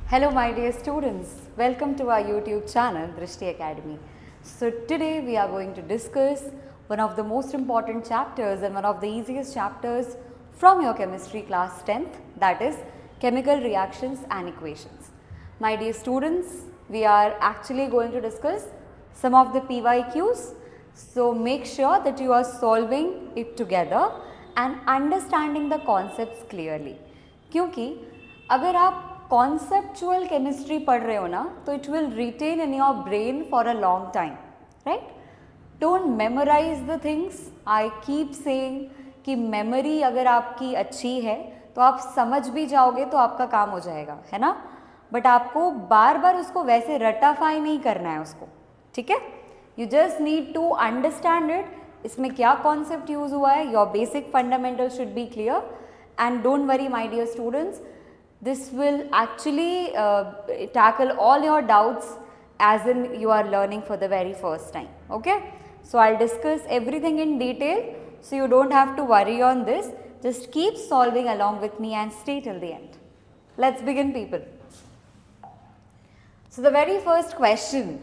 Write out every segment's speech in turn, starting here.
Hello my dear students, welcome to our YouTube channel Drishti Academy. So today we are going to discuss one of the most important chapters and one of the easiest chapters from your chemistry class 10th, that is chemical reactions and equations. My dear students, we are actually going to discuss some of the PYQs, so make sure that you are solving it together and understanding the concepts clearly. क्योंकि अगर आप conceptual chemistry पढ़ रहे हो ना तो it will retain in your brain for a long time, right? Don't memorize the things. I keep saying कि memory अगर आपकी अच्छी है तो आप समझ भी जाओगे तो आपका काम हो जाएगा, है ना? बट आपको बार बार उसको वैसे रटाफाई नहीं करना है उसको, ठीक है? You just need to understand it. इसमें क्या कॉन्सेप्ट यूज हुआ है, your basic fundamental should be clear and don't worry my dear students, this will actually tackle all your doubts as in you are learning for the very first time. Okay, so I'll discuss everything in detail, so you don't have to worry on this. Just keep solving along with me and stay till the end. Let's begin, people. So the very first question,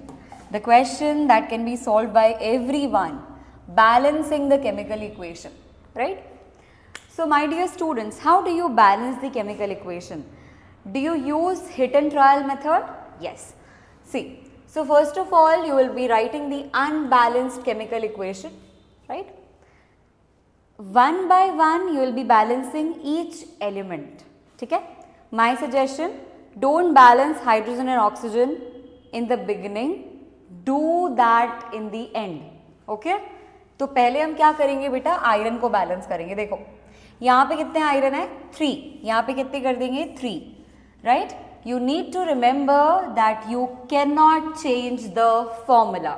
the question that can be solved by everyone, balancing the chemical equation, right? So my dear students, how do you balance the chemical equation? Do you use hit and trial method? Yes. See, so first of all you will be writing the unbalanced chemical equation, right? One by one you will be balancing each element, ठीक है? My suggestion, don't balance hydrogen and oxygen in the beginning, do that in the end, okay? तो पहले हम क्या करेंगे बेटा, iron को balance करेंगे. देखो यहाँ पे कितने आयरन है, 3, यहाँ पे कितने कर देंगे, 3, right? You need to remember that you can not change the formula,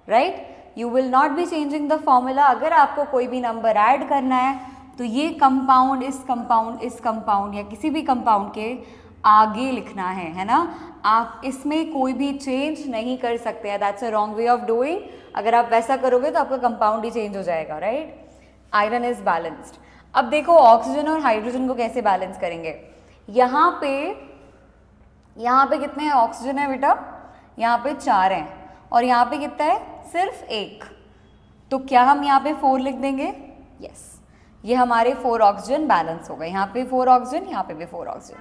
right? You will not be changing the formula. अगर आपको कोई भी नंबर ऐड करना है तो ये कंपाउंड इस कंपाउंड या किसी भी कंपाउंड के आगे लिखना है ना? आप इसमें कोई भी चेंज नहीं कर सकते हैं. That's a wrong way of doing. अगर आप वैसा करोगे तो आपका कंपाउंड ही चेंज हो जाएगा, राइट? Iron is balanced. अब देखो ऑक्सीजन और हाइड्रोजन को कैसे बैलेंस करेंगे. यहाँ पे कितने हैं ऑक्सीजन है बेटा, यहाँ पे 4 हैं और यहाँ पे कितना है, सिर्फ 1. तो क्या हम यहाँ पे 4 लिख देंगे? यस, ये हमारे 4 ऑक्सीजन बैलेंस हो गए. यहाँ पे 4 ऑक्सीजन, यहाँ पे भी 4 ऑक्सीजन.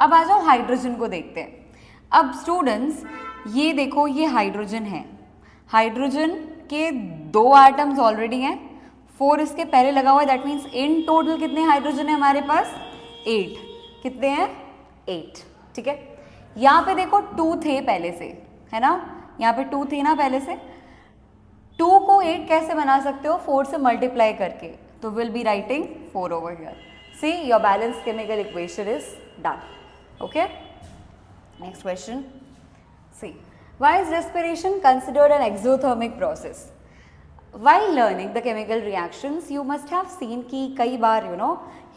अब आ जाओ हाइड्रोजन को देखते हैं. अब स्टूडेंट्स ये देखो, ये हाइड्रोजन है. हाइड्रोजन के 2 एटम्स ऑलरेडी हैं, 4 इसके पहले लगा हुआ है. दैट मीन्स इन टोटल कितने हाइड्रोजन है हमारे पास, 8. कितने हैं, 8, ठीक है? यहाँ पे देखो 2 थे पहले से, है ना? यहाँ पे 2 थे ना पहले से. 2 को 8 कैसे बना सकते हो, 4 से मल्टीप्लाई करके. तो will be writing 4 over here. See, your balance chemical equation is done. Okay, next question. See, why is respiration considered an exothermic process? While learning the chemical reactions, you must have seen कि कई बार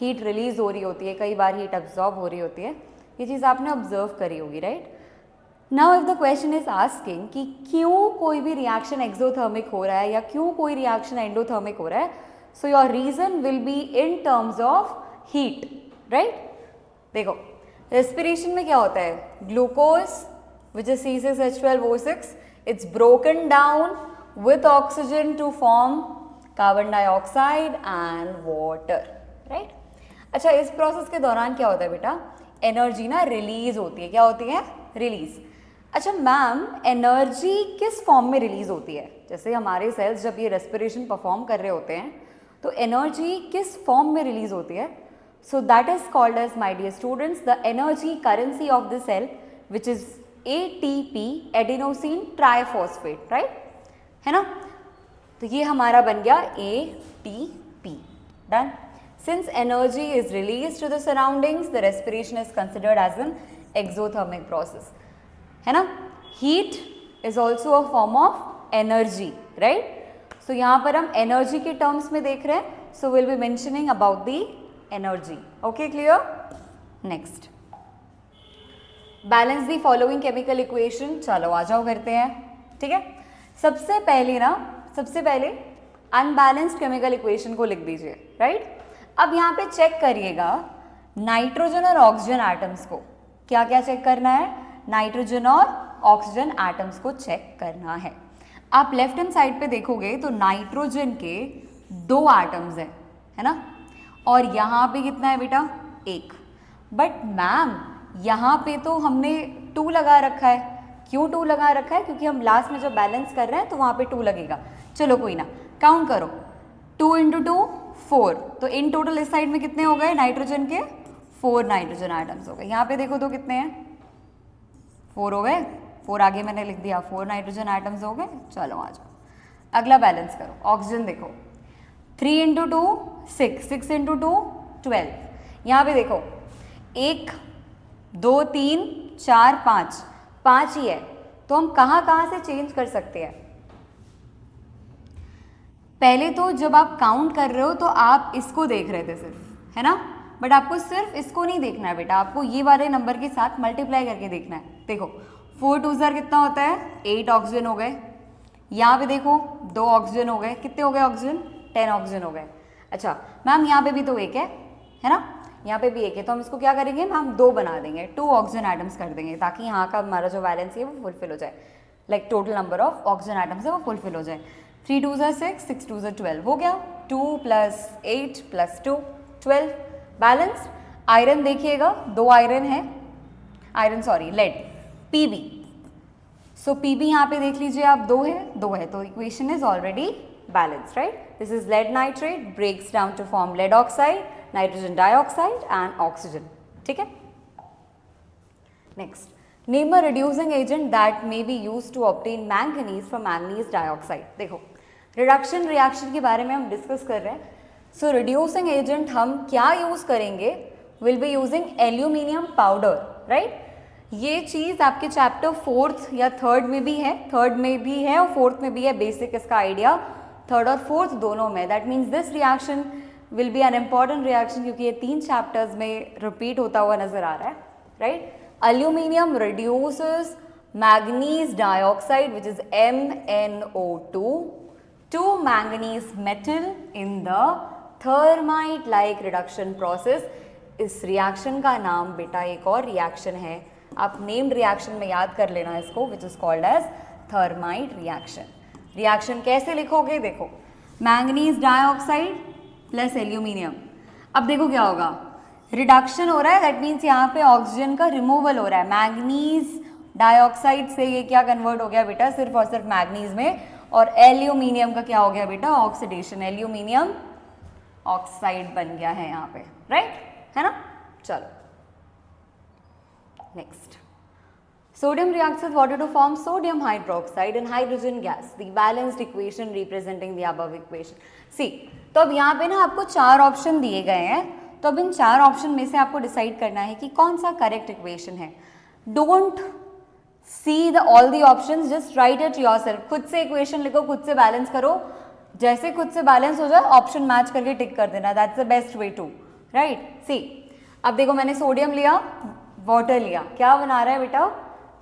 heat release हो रही होती है, कई बार heat absorb हो रही होती है. ये चीज़ आपने observe करी होगी, right? Now if the question is asking कि क्यों कोई भी reaction exothermic हो रहा है या क्यों कोई reaction endothermic हो रहा है, so your reason will be in terms of heat, right? देखो रेस्पिरेशन में क्या होता है, glucose which is C6H12O6, it's broken down with oxygen to form carbon dioxide and water, right? अच्छा, इस प्रोसेस के दौरान क्या होता है बेटा, एनर्जी ना रिलीज होती है. क्या होती है, रिलीज. अच्छा मैम, एनर्जी किस फॉर्म में रिलीज होती है? जैसे हमारे सेल्स जब ये रेस्पिरेशन परफॉर्म कर रहे होते हैं तो एनर्जी किस फॉर्म में रिलीज होती है? So that is called as, my dear students, the energy currency of the cell, which is ATP, adenosine triphosphate, right? है ना? तो ये हमारा बन गया ATP. Done. Since energy is released to the surroundings, the respiration is considered as an exothermic process. है ना? Heat is also a form of energy, right? So यहाँ पर हम energy के terms में देख रहे हैं. So we'll be mentioning about the energy. Okay, clear? Next, balance the following chemical equation. चलो आ जाओ करते हैं, ठीक है? सबसे पहले अनबैलेंस्ड केमिकल इक्वेशन को लिख दीजिए, राइट? अब यहाँ पे चेक करिएगा नाइट्रोजन और ऑक्सीजन एटम्स को क्या क्या चेक करना है, नाइट्रोजन और ऑक्सीजन एटम्स को चेक करना है। आप लेफ्ट हैंड साइड पे देखोगे तो नाइट्रोजन के 2 एटम्स हैं, है ना, और यहाँ पे कितना है बेटा, 1। बट मैम यहाँ पे तो हमने 2 लगा रखा है। क्यों 2 लगा रखा है? क्योंकि हम लास्ट में जब बैलेंस कर रहे हैं तो वहाँ पे 2 लगेगा। चलो कोई ना, काउंट करो, 2 × 2 4, तो इन टोटल इस साइड में कितने हो गए नाइट्रोजन के, 4 नाइट्रोजन आइटम्स हो गए। यहाँ पे देखो तो कितने हैं, 4 हो गए, 4 आगे मैंने लिख दिया, 4 नाइट्रोजन आइटम्स हो गए। चलो आ जाओ, अगला बैलेंस करो। ऑक्सीजन देखो, 3 × 2 6, 6 × 2 12। यहाँ पे देखो 1 2 3 4 5, 5 ही है, तो हम कहाँ कहाँ से चेंज कर सकते हैं? पहले तो जब आप काउंट कर रहे हो तो आप इसको देख रहे थे सिर्फ, है ना, बट आपको सिर्फ इसको नहीं देखना है बेटा, आपको ये वाले नंबर के साथ मल्टीप्लाई करके देखना है। देखो 4 2 कितना होता है, 8 ऑक्सीजन हो गए। यहाँ पे देखो 2 ऑक्सीजन हो गए, कितने हो गए ऑक्सीजन, 10 ऑक्सीजन हो गए। अच्छा मैम यहाँ पे भी तो 1 है ना, यहाँ पे भी 1 है, तो हम इसको क्या करेंगे, हम 2 बना देंगे, 2 ऑक्सीजन आइटम्स कर देंगे, ताकि यहाँ का हमारा जो बैलेंस है वो फुलफिल हो जाए, like total number of oxygen items है वो फुलफिल हो जाए। 3 2 6, 6 2 12 हो गया, 2 + 8 + 2 12 बैलेंस। आयरन देखिएगा 2 आयरन है, iron sorry lead, Pb, so Pb यहाँ पे देख लीजिए आप 2 है, तो equation is already balance, right. This is lead nitrate, breaks down to form lead oxide, nitrogen dioxide and oxygen, ठीक है। Next, name a reducing agent that may be used to obtain manganese from manganese dioxide. देखो reduction reaction के बारे में हम discuss कर रहे हैं। सो रिड्यूसिंग एजेंट हम क्या यूज करेंगे, will be using aluminium powder, right. ये चीज आपके चैप्टर 4th या 3rd में भी है, 3rd में भी है और 4th में भी है, बेसिक इसका आइडिया 3rd और 4th दोनों में। That means this reaction will be an important reaction, क्योंकि ये 3 चैप्टर्स में रिपीट होता हुआ नजर आ रहा है, right. Aluminum reduces manganese dioxide, which is MnO2, to manganese metal in the thermite like reduction process. इस रिएक्शन का नाम बेटा एक और रिएक्शन है, आप नेम्ड रिएक्शन में याद कर लेना इसको, which is called as thermite reaction. Reaction कैसे लिखोगे, देखो मैंगनीज डाइऑक्साइड प्लस एल्यूमिनियम। अब देखो क्या होगा, रिडक्शन हो रहा है, दैट मीन्स यहाँ पे ऑक्सीजन का रिमूवल हो रहा है। मैंगनीज डाइऑक्साइड से ये क्या कन्वर्ट हो गया बेटा, सिर्फ और सिर्फ मैंगनीज में, और एल्यूमिनियम का क्या हो गया बेटा, ऑक्सीडेशन, एल्यूमिनियम ऑक्साइड बन गया है यहाँ पे, राइट, है ना। चलो next, sodium reacts with water to form sodium hydroxide and hydrogen gas, the balanced equation representing the above equation. See, तो अब यहाँ पे ना आपको 4 ऑप्शन दिए गए हैं, तो अब इन 4 ऑप्शन में से आपको डिसाइड करना है कि कौन सा करेक्ट इक्वेशन है। Don't see the all the options, just right it yourself, खुद से इक्वेशन लिखो, खुद से बैलेंस करो, जैसे खुद से बैलेंस हो जाए ऑप्शन मैच करके टिक कर देना, that's the best way to, right. See अब देखो मैंने सोडियम लिया, वाटर लिया, क्या बना रहा है बेटा,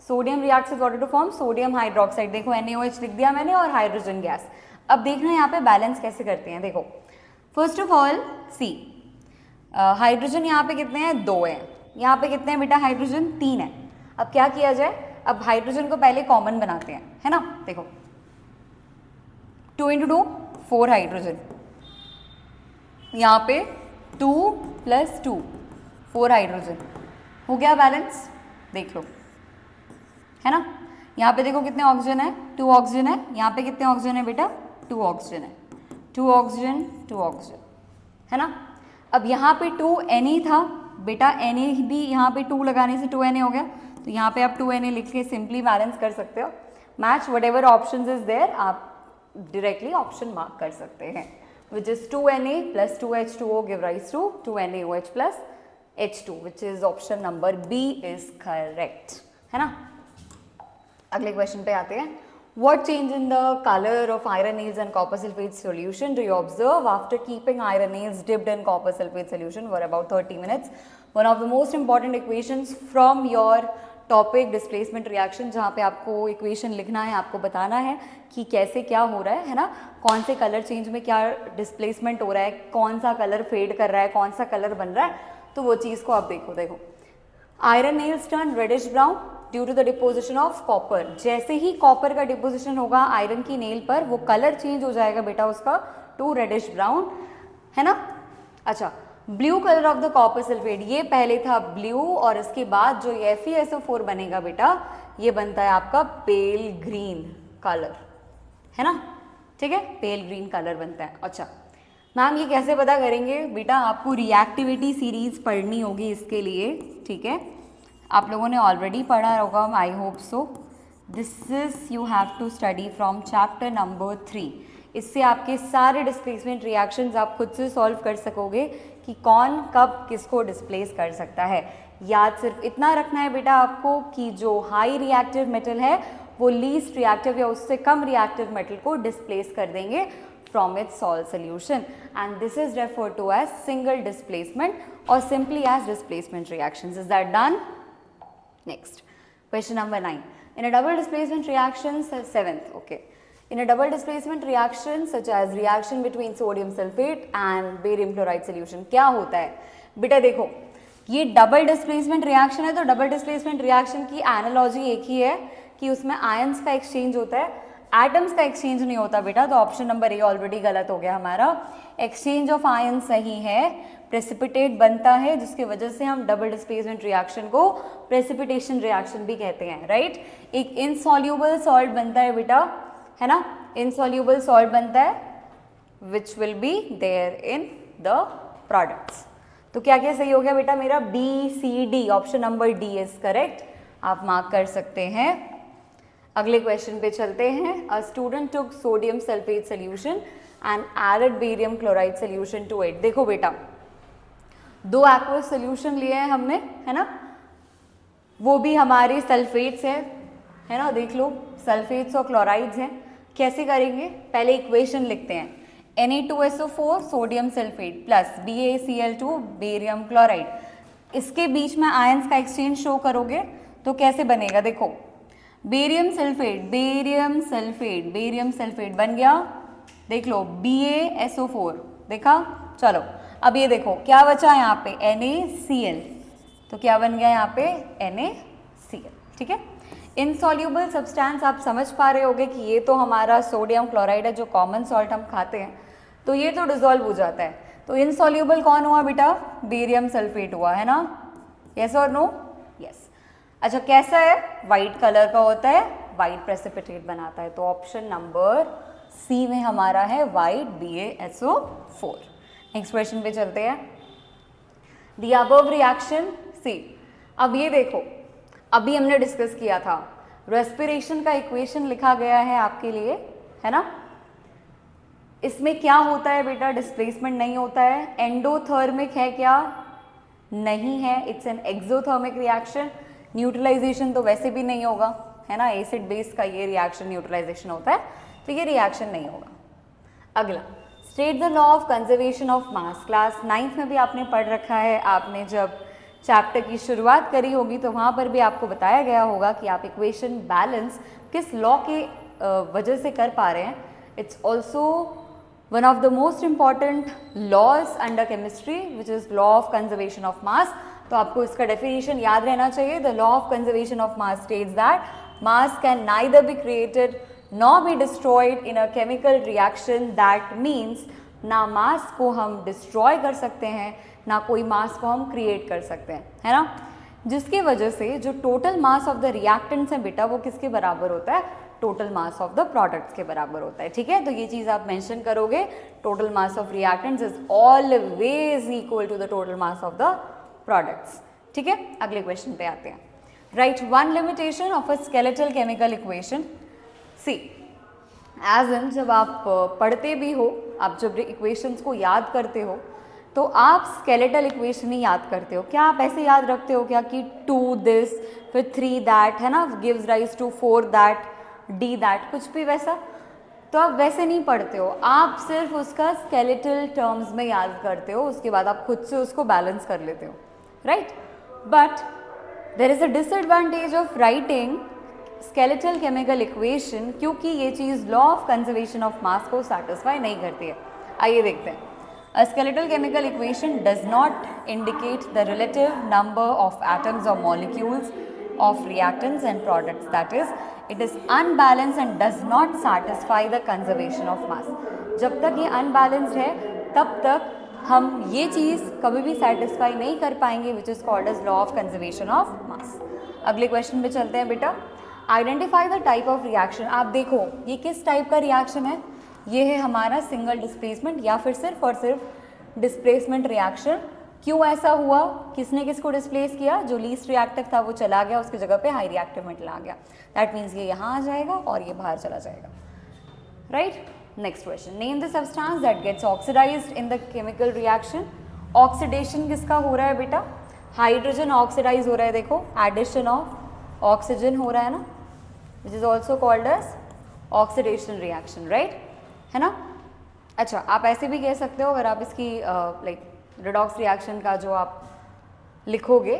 sodium reacts with water to form sodium hydroxide, देखो NaOH लिख दिया मैंने, और हाइड्रोजन गैस। अब देखना यहाँ पे बैलेंस कैसे करते हैं, देखो first of all see, hydrogen यहाँ पे कितने हैं, 2 हैं, यहाँ पे कितने हैं बेटा हाइड्रोजन, 3 है। अब क्या किया जाए, अब हाइड्रोजन को पहले कॉमन बनाते हैं, है ना। देखो 2 × 2 4 हाइड्रोजन, यहाँ पे 2 + 2 4 हाइड्रोजन, हो गया बैलेंस, देख लो, है ना। यहाँ पे देखो कितने ऑक्सीजन है, 2 ऑक्सीजन है, यहाँ पे कितने ऑक्सीजन है बेटा, 2 ऑक्सीजन है, 2 ऑक्सीजन 2 ऑक्सीजन, है ना। अब यहाँ पे 2 Na था बेटा, Na भी यहाँ पे 2 लगाने से 2 Na हो गया, तो यहाँ पे आप 2 Na लिख के सिंपली बैलेंस कर सकते हो। Match whatever option is there, आप डायरेक्टली ऑप्शन मार्क कर सकते हैं, which is 2 Na + 2 H2O give rise to 2 NaOH + H2, which is option number B is correct, है ना। अगले क्वेश्चन पे आते हैं। What change in the color of iron nails and copper sulfate solution do you observe after keeping iron nails dipped in copper sulfate solution for about 30 minutes? One of the most important equations from your topic displacement reaction, जहाँ पे आपको equation लिखना है, आपको बताना है कि कैसे क्या हो रहा है ना, कौन से कलर चेंज में क्या डिस्प्लेसमेंट हो रहा है, कौन सा कलर फेड कर रहा है, कौन सा कलर बन रहा है। तो वो चीज़ को आप देखो। देखो iron nails turn reddish brown due to the deposition of copper. जैसे ही कॉपर का डिपोजिशन होगा आयरन की नेल पर, वो कलर चेंज हो जाएगा बेटा उसका टू रेडिश ब्राउन, है ना। अच्छा, blue colour of the copper sulphate, ये पहले था ब्लू और इसके बाद जो FeSO4 बनेगा बेटा, ये बनता है आपका पेल ग्रीन कलर, है ना, ठीक है, पेल ग्रीन कलर बनता है। अच्छा मैम ये कैसे पता करेंगे बेटा, आपको रिएक्टिविटी सीरीज पढ़नी होगी इसके लिए, ठीक है, आप लोगों ने ऑलरेडी पढ़ा होगा, I hope so. This is you have to study from chapter number 3। इससे आपके सारे डिस्प्लेसमेंट रिएक्शंस आप खुद से सॉल्व कर सकोगे कि कौन कब किसको डिस्प्लेस कर सकता है। याद सिर्फ इतना रखना है बेटा आपको कि जो हाई रिएक्टिव मेटल है वो लीस्ट रिएक्टिव या उससे कम रिएक्टिव मेटल को डिस्प्लेस कर देंगे from its salt solution, and this is referred to as single displacement or simply as displacement reactions. Is that done? Next, question number 9. In a double displacement reaction, 7th, okay. In a double displacement reaction such as reaction between sodium sulfate and barium chloride solution, क्या होता है बेटा, देखो ये double displacement reaction है, तो double displacement reaction की analogy एक ही है कि उसमें आयंस का एक्सचेंज होता है, एटम्स का एक्सचेंज नहीं होता बेटा। तो ऑप्शन नंबर ए ऑलरेडी गलत हो गया हमारा। एक्सचेंज ऑफ आयन सही है, प्रेसिपिटेट बनता है जिसकी वजह से हम डबल डिस्प्लेसमेंट रिएक्शन को प्रेसिपिटेशन रिएक्शन भी कहते हैं, राइट। एक इनसॉल्यूबल सॉल्ट बनता है बेटा, है ना, इनसॉल्यूबल सॉल्ट बनता है which will be there in the products. तो क्या क्या सही हो गया बेटा मेरा, BCD, option number D is correct, आप मार्क कर सकते हैं। अगले क्वेश्चन पे चलते हैं। A student took sodium sulphate solution and added barium chloride solution to it. देखो बेटा दो एक्वस सोल्यूशन लिए हैं हमने, है ना, वो भी हमारे सल्फेट्स है ना, देख लो सल्फेट्स और क्लोराइड्स हैं। कैसे करेंगे, पहले इक्वेशन लिखते हैं, Na2SO4 sodium sulphate plus BaCl2 barium chloride, इसके बीच में आयंस का एक्सचेंज शो करोगे तो कैसे बनेगा, देखो barium sulphate barium sulphate barium sulphate बन गया, देख लो BaSO4, देखा। चलो अब ये देखो क्या बचा यहाँ पे NaCl, तो क्या बन गया यहाँ पे NaCl, ठीक है। इनसॉल्यूबल सब्सटेंस आप समझ पा रहे होगे कि ये तो हमारा सोडियम क्लोराइड है जो कॉमन सॉल्ट हम खाते हैं, तो ये तो डिसॉल्व हो जाता है। तो इनसॉल्यूबल कौन हुआ बेटा, बेरियम सल्फेट हुआ, है ना, यस और नो, यस। अच्छा कैसा है, वाइट कलर का होता है, वाइट प्रेसिपिटेट बनाता है, तो ऑप्शन नंबर सी में हमारा है वाइट BaSO4। नेक्स्ट क्वेश्चन पे चलते हैं। द अबव रिएक्शन सी, अब ये देखो अभी हमने डिस्कस किया था, रेस्पिरेशन का इक्वेशन लिखा गया है आपके लिए, है ना। इसमें क्या होता है बेटा, डिस्प्लेसमेंट नहीं होता है, एंडोथर्मिक है क्या, नहीं है, it's an exothermic reaction. Neutralisation तो वैसे भी नहीं होगा, है ना, एसिड बेस का ये रिएक्शन न्यूट्रलाइजेशन होता है, तो ये रिएक्शन नहीं होगा। अगला, state the law of conservation of mass. Class 9th में भी आपने पढ़ रखा है, आपने जब चैप्टर की शुरुआत करी होगी तो वहाँ पर भी आपको बताया गया होगा कि आप इक्वेशन बैलेंस किस लॉ के वजह से कर पा रहे हैं। It's also one of the most important laws under chemistry which is law of conservation of mass. तो आपको इसका डेफिनेशन याद रहना चाहिए। The law of conservation of mass states that mass can neither be created nor be destroyed in a chemical reaction. That means ना mass को हम डिस्ट्रॉय कर सकते हैं ना कोई मास को हम क्रिएट कर सकते हैं, है ना, जिसकी वजह से जो total mass of the reactants हैं बेटा वो किसके बराबर होता है, total mass of the products के बराबर होता है, ठीक है। तो ये चीज़ आप मेंशन करोगे, total mass of reactants is always equal to the total mass of the products, ठीक है। अगले क्वेश्चन पे आते हैं। Write one limitation of a skeletal chemical equation. See as in जब आप पढ़ते भी हो, आप जब इक्वेशंस को याद करते हो तो आप स्केलेटल इक्वेशन ही याद करते हो क्या, आप ऐसे याद रखते हो क्या कि 2 दिस फिर 3 दैट, है ना, gives rise to 4 that D that, कुछ भी वैसा, तो आप वैसे नहीं पढ़ते हो, आप सिर्फ उसका स्केलेटल टर्म्स में याद करते हो, उसके बाद आप खुद से उसको बैलेंस कर लेते हो, right. But there is a disadvantage of writing skeletal chemical equation, क्योंकि ये चीज़ law of conservation of mass को सेटिस्फाई नहीं करती है। आइए देखते हैं। A skeletal chemical equation does not indicate the relative number of atoms or molecules of reactants and products. That is, it is unbalanced and does not satisfy the conservation of mass. जब तक ये unbalanced है तब तक हम ये चीज़ कभी भी satisfy नहीं कर पाएंगे, which is called as law of conservation of mass. अगले क्वेश्चन पे चलते हैं बेटा. Identify the type of reaction. आप देखो ये किस टाइप का रिएक्शन है. ये है हमारा सिंगल डिस्प्लेसमेंट या फिर सिर्फ और सिर्फ डिस्प्लेसमेंट रिएक्शन. क्यों ऐसा हुआ, किसने किसको डिस्प्लेस किया, जो लीस्ट रिएक्टिव था वो चला गया, उसकी जगह पे हाई रिएक्टिव मेटल आ गया. दैट मीन्स ये यहाँ आ जाएगा और ये बाहर चला जाएगा. Right. Next question. Name the substance that gets oxidised in the chemical reaction. Oxidation किसका हो रहा है बेटा, हाइड्रोजन ऑक्सीडाइज हो रहा है. देखो एडिशन ऑफ ऑक्सीजन हो रहा है ना, which is also called as oxidation reaction. Right है ना. अच्छा, आप ऐसे भी कह सकते हो, अगर आप इसकी लाइक रेडॉक्स रिएक्शन का जो आप लिखोगे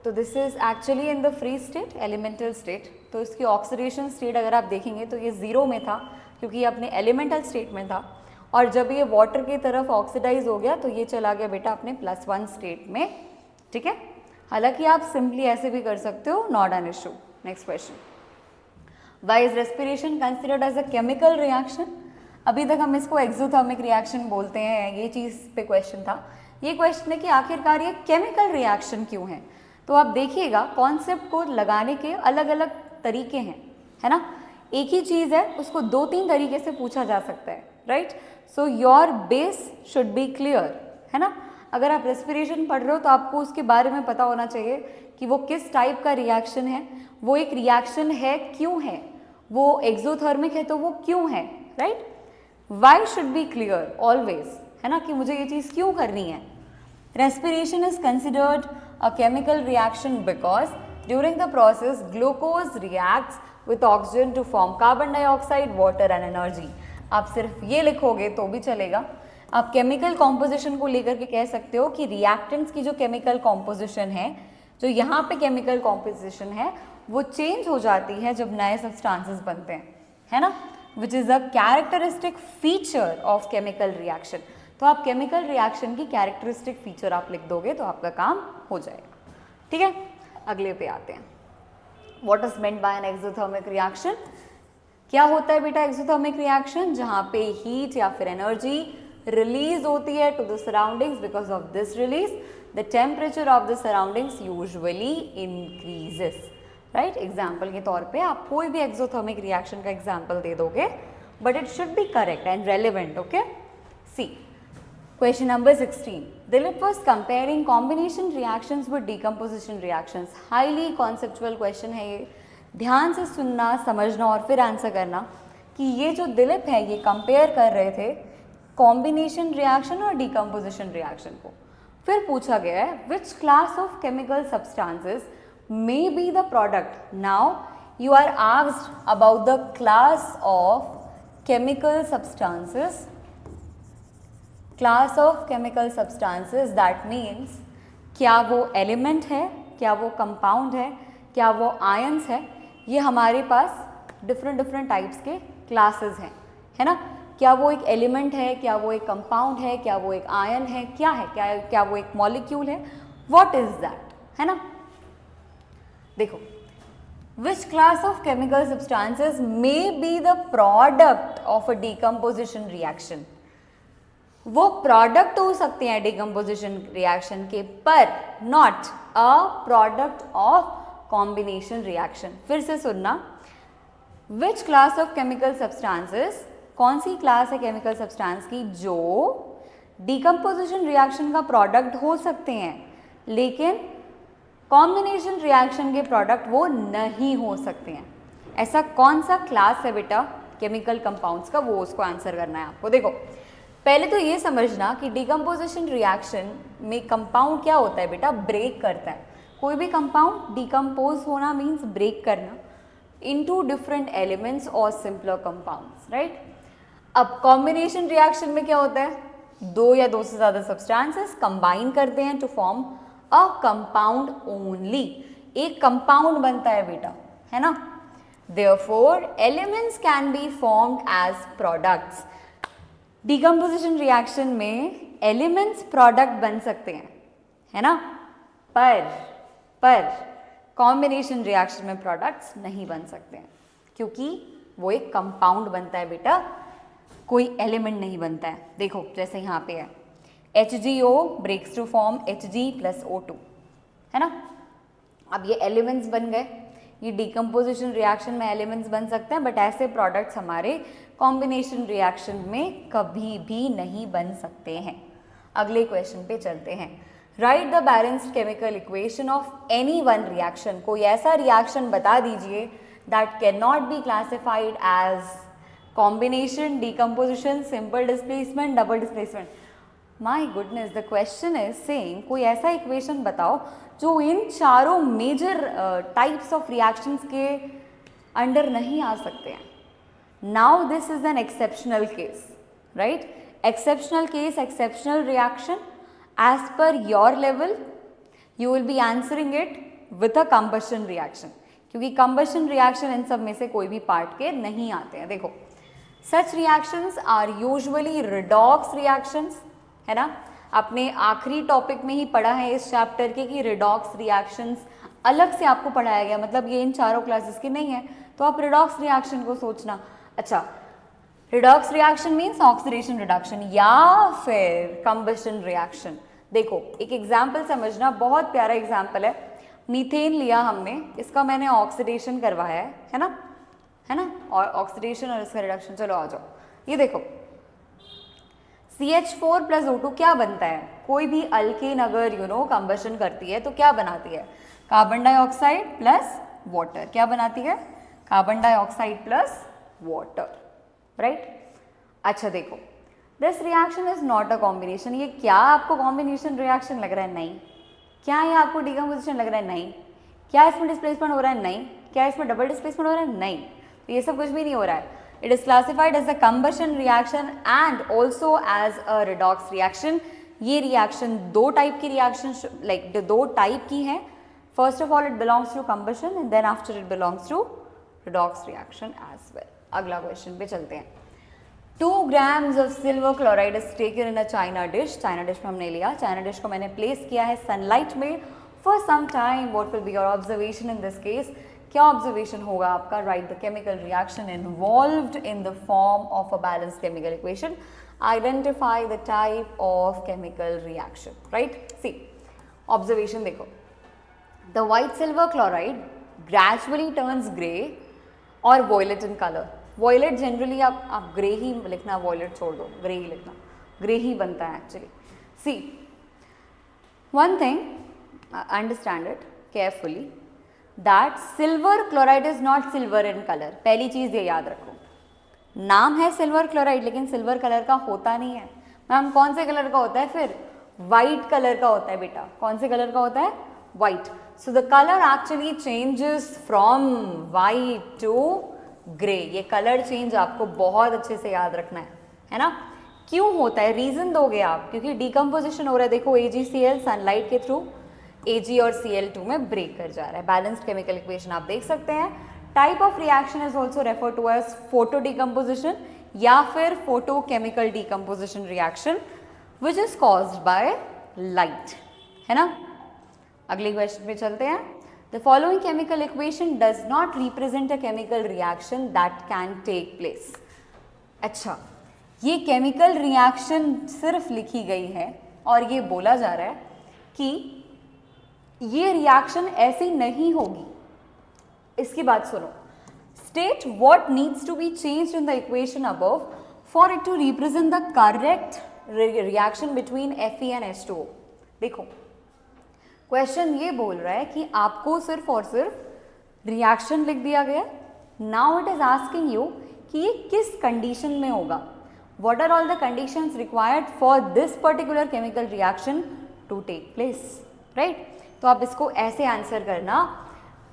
तो this is actually in the free state, elemental state. तो इसकी ऑक्सीडेशन स्टेट अगर आप देखेंगे तो ये ज़ीरो में था क्योंकि ये अपने एलिमेंटल स्टेट में था, और जब ये वाटर की तरफ ऑक्सीडाइज हो गया तो ये चला गया बेटा अपने +1 स्टेट में. ठीक है. हालांकि आप सिंपली ऐसे भी कर सकते हो, not an issue. Next question. Why is respiration considered as a chemical reaction. अभी तक हम इसको एक्सोथर्मिक रिएक्शन बोलते हैं, ये चीज़ पे क्वेश्चन था. ये क्वेश्चन है कि आखिरकार ये केमिकल रिएक्शन क्यों है. तो आप देखिएगा कॉन्सेप्ट को लगाने के अलग अलग तरीके हैं, है ना. एक ही चीज़ है उसको 2-3 तरीके से पूछा जा सकता है. Right. So your base should be clear, है ना. अगर आप रेस्पिरेशन पढ़ रहे हो तो आपको उसके बारे में पता होना चाहिए कि वो किस टाइप का रिएक्शन है, वो एक रिएक्शन है क्यों है, वो एक्सोथर्मिक है तो वो क्यों है. Right. Why should be clear always, है ना, कि मुझे ये चीज़ क्यों करनी है. Respiration is considered a chemical reaction because during the process glucose reacts with oxygen to form carbon dioxide, water and energy. आप सिर्फ ये लिखोगे तो भी चलेगा. आप केमिकल कॉम्पोजिशन को लेकर के कह सकते हो कि रिएक्टेंट्स की जो केमिकल कॉम्पोजिशन है, जो यहाँ पे केमिकल कॉम्पोजिशन है, वो चेंज हो जाती है जब नए सब्सटेंसेस बनते हैं, है ना, which is a characteristic feature of chemical reaction. तो आप केमिकल रिएक्शन की कैरेक्टरिस्टिक फीचर आप लिख दोगे तो आपका काम हो जाएगा. ठीक है. अगले पे आते हैं. What is meant by N exothermic reaction. क्या होता है बेटा एक्सोथर्मिक रिएक्शन, जहाँ पे हीट या फिर एनर्जी रिलीज होती है to the surroundings. Because of this release the temperature of the surroundings usually increases. Right. Example के तौर पे आप कोई भी एक्सोथर्मिक रिएक्शन का एग्जाम्पल दे दोगे, but it should be correct and relevant. Okay. See question number 16. Dilip was comparing combination reactions with decomposition reactions. Highly conceptual question है ये. ध्यान से सुनना, समझना और फिर आंसर करना कि ये जो दिलीप है ये कंपेयर कर रहे थे कॉम्बिनेशन रिएक्शन और डिकम्पोजिशन रिएक्शन को. फिर पूछा गया है which class of chemical substances may be the product. Now you are asked about the class of chemical substances. Class of chemical substances, that means क्या वो एलिमेंट है, क्या वो कंपाउंड है, क्या वो आयंस है. ये हमारे पास डिफरेंट टाइप्स के क्लासेस हैं, है ना. क्या वो एक एलिमेंट है, क्या वो एक कंपाउंड है, क्या वो एक आयन है, क्या है, क्या वो एक मॉलिक्यूल है, व्हाट इज दैट, है ना. देखो, which class of chemical substances may be the product of a decomposition reaction. वो प्रोडक्ट हो सकते हैं डिकम्पोजिशन रिएक्शन के, पर not a product of combination reaction. फिर से सुनना. Which class of chemical substances, कौन सी क्लास है केमिकल सब्सटेंस की जो डिकम्पोजिशन रिएक्शन का प्रोडक्ट हो सकते हैं लेकिन कॉम्बिनेशन रिएक्शन के प्रोडक्ट वो नहीं हो सकते हैं. ऐसा कौन सा क्लास है बेटा केमिकल कंपाउंड्स का, वो उसको आंसर करना है आपको. देखो, पहले तो ये समझना कि डिकम्पोजिशन रिएक्शन में कंपाउंड क्या होता है बेटा, ब्रेक करता है. कोई भी कंपाउंड डिकम्पोज होना मीन्स ब्रेक करना इनटू डिफरेंट एलिमेंट्स और सिंपलर कंपाउंड्स. राइट. अब कॉम्बिनेशन रिएक्शन में क्या होता है, दो या दो से ज़्यादा सब्सटेंसेस कंबाइन करते हैं to form a compound only. एक कंपाउंड बनता है बेटा, है ना. Therefore elements can be formed as products. Decomposition reaction में एलिमेंट्स प्रोडक्ट बन सकते हैं, है ना, पर कॉम्बिनेशन रिएक्शन में प्रोडक्ट्स नहीं बन सकते हैं, क्योंकि वो एक कंपाउंड बनता है बेटा, कोई एलिमेंट नहीं बनता है। देखो जैसे यहाँ पे है HgO breaks to form Hg+O2, है ना। अब ये एलिमेंट्स बन गए, ये डिकम्पोजिशन रिएक्शन में एलिमेंट्स बन सकते हैं, बट ऐसे प्रोडक्ट्स हमारे कॉम्बिनेशन रिएक्शन में कभी भी नहीं बन सकते हैं। अगले क्वेश्चन पे चलते हैं। Write the balanced chemical equation of any one reaction. कोई ऐसा रिएक्शन बता दीजिए that can not be classified as combination, decomposition, simple displacement, double displacement. My goodness, the question is saying कोई ऐसा इक्वेशन बताओ जो इन चारों मेजर टाइप्स ऑफ रिएक्शंस के अंडर नहीं आ सकते हैं। Now this is an exceptional case, right. Exceptional case, exceptional reaction, as per your level you will be answering it with a combustion reaction, क्योंकि कंबशन रिएक्शन इन सब में से कोई भी पार्ट के नहीं आते हैं। देखो such reactions are usually redox reactions, है ना। आपने आखिरी टॉपिक में ही पढ़ा है इस चैप्टर के कि रिडॉक्स रिएक्शंस अलग से आपको पढ़ाया गया, मतलब ये इन चारों क्लासेस की नहीं है, तो आप रिडॉक्स रिएक्शन को सोचना। अच्छा, redox reaction means oxidation reduction या फिर कंबशन रिएक्शन। देखो एक एग्जाम्पल समझना, बहुत प्यारा एग्जाम्पल है। मीथेन लिया हमने, इसका मैंने ऑक्सीडेशन करवाया है ना, है ना, और ऑक्सीडेशन और इसका रिडक्शन। चलो आ जाओ, ये देखो CH4+O2 क्या बनता है? कोई भी अल्केन अगर कंबशन करती है तो क्या बनाती है? Carbon dioxide plus water. क्या बनाती है? Carbon dioxide plus water, right. अच्छा देखो, this reaction is not a combination. ये क्या आपको कॉम्बिनेशन रिएक्शन लग रहा है? नहीं। क्या ये आपको डिकम्पोजिशन लग रहा है? नहीं। क्या इसमें डिस्प्लेसमेंट हो रहा है? नहीं। क्या इसमें डबल डिस्प्लेसमेंट हो रहा है? नहीं। तो ये सब कुछ भी नहीं हो रहा है। It is classified as a combustion reaction and also as a redox reaction. ये reaction दो type की reaction, like दो type की हैं. First of all, it belongs to combustion and then after it belongs to redox reaction as well. अगला question पे चलते हैं। 2 grams of silver chloride is taken in a china dish. China dish में हमने लिया, china dish को मैंने place किया है sunlight में for some time. What will be your observation in this case? क्या ऑब्जर्वेशन होगा आपका? Write the chemical reaction involved in the form of a balanced chemical equation, identify the type of chemical reaction, right. See observation देखो, the white silver chloride gradually turns grey और violet in colour. Violet generally आप grey ही लिखना, violet छोड़ दो, grey ही लिखना, grey ही बनता है actually. See one thing, understand it carefully, that silver chloride is not silver in colour. पहली चीज ये याद रखो, नाम है सिल्वर क्लोराइड लेकिन सिल्वर कलर का होता नहीं है। मैम कौन से कलर का होता है फिर? वाइट कलर का होता है बेटा। कौन से कलर का होता है? White. So the colour actually changes from white to grey. ये कलर चेंज आपको बहुत अच्छे से याद रखना है ना। क्यों होता है? रीजन दोगे आप, क्योंकि डिकम्पोजिशन हो रहा है। देखो AgCl सनलाइट के थ्रू Ag और Cl2 में ब्रेक कर जा रहा है। बैलेंस्ड केमिकल इक्वेशन आप देख सकते हैं। Type of reaction is also refer to as photo decomposition या फिर photo chemical decomposition reaction which is caused by light, है ना। अगले क्वेश्चन पे चलते हैं। The following chemical equation does not represent a chemical reaction that can take place. अच्छा, ये केमिकल रिएक्शन सिर्फ लिखी गई है और ये बोला जा रहा है कि ये रिएक्शन ऐसी नहीं होगी। इसकी बात सुनो। State what needs to be changed in the equation above for it to represent the correct reaction between Fe and H2O। देखो क्वेश्चन ये बोल रहा है कि आपको सिर्फ और सिर्फ रिएक्शन लिख दिया गया। Now it is asking you कि ये किस कंडीशन में होगा। What are all the conditions required for this particular chemical reaction to take place, right. तो आप इसको ऐसे आंसर करना,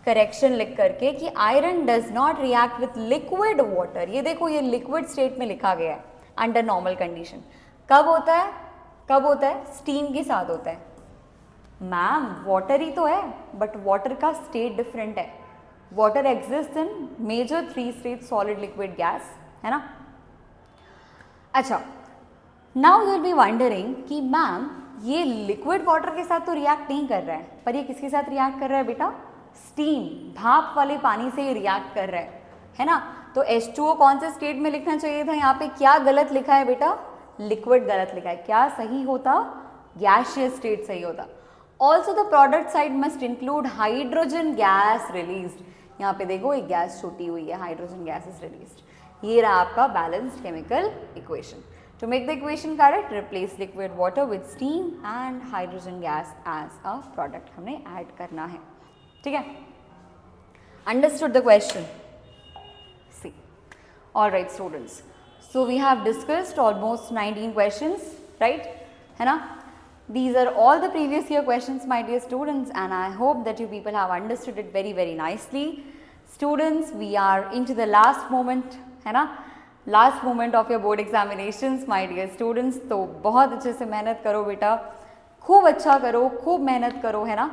करेक्शन लिख करके कि iron does not react with liquid water. ये देखो, ये लिक्विड स्टेट में लिखा गया है अंडर नॉर्मल कंडीशन। कब होता है? कब होता है? स्टीम के साथ होता है। मैम वाटर ही तो है, बट वाटर का स्टेट डिफरेंट है। Water exist in major 3 state, solid, liquid, gas, है ना। अच्छा, now you will be wondering कि मैम ये लिक्विड वाटर के साथ तो रिएक्ट नहीं कर रहा है, पर ये किसके साथ रिएक्ट कर रहा है बेटा? स्टीम, भाप वाले पानी से ही रिएक्ट कर रहा है ना? तो H2O कौन से स्टेट में लिखना चाहिए था? यहाँ पे क्या गलत लिखा है बेटा? लिक्विड गलत लिखा है। क्या सही होता? गैसियस स्टेट सही होता। Also the product side must include hydrogen gas released. यहाँ पे देखो एक गैस छोटी हुई है, हाइड्रोजन गैस इज रिलीज्ड। ये रहा आपका balanced chemical equation. To make the equation correct, replace liquid water with steam and hydrogen gas as a product. हमने add करना है, ठीक है? Understood the question? See. All right, students. So we have discussed almost 19 questions, right? है ना? These are all the previous year questions, my dear students, and I hope that you people have understood it very, very nicely. Students, we are into the last moment, है ना? Last moment of your board examinations my dear students. तो बहुत अच्छे से मेहनत करो बेटा, खूब अच्छा करो, खूब मेहनत करो, है ना?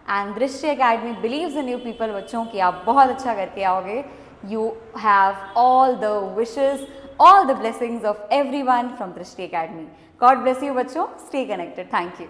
एंड दृष्टि academy believes in you people बच्चों कि आप बहुत अच्छा करके आओगे। You have all the wishes, all the blessings of everyone from दृष्टि एकेडमी। गॉड ब्लेस यू बच्चों, स्टे कनेक्टेड। Thank you.